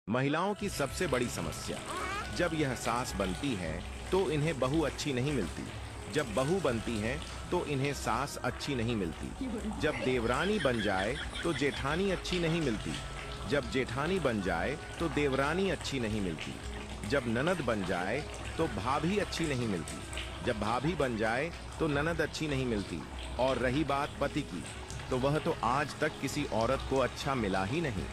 महिलाओं की सबसे बड़ी समस्या, जब यह सास बनती है तो इन्हें बहू अच्छी नहीं मिलती, जब बहू बनती है तो इन्हें सास अच्छी नहीं मिलती, जब देवरानी बन जाए तो जेठानी अच्छी नहीं मिलती, जब जेठानी बन जाए तो देवरानी अच्छी नहीं मिलती, जब ननद बन जाए तो भाभी अच्छी नहीं मिलती, जब भाभी बन जाए तो ननद अच्छी नहीं मिलती, और रही बात पति की, तो वह तो आज तक किसी औरत को अच्छा मिला ही नहीं।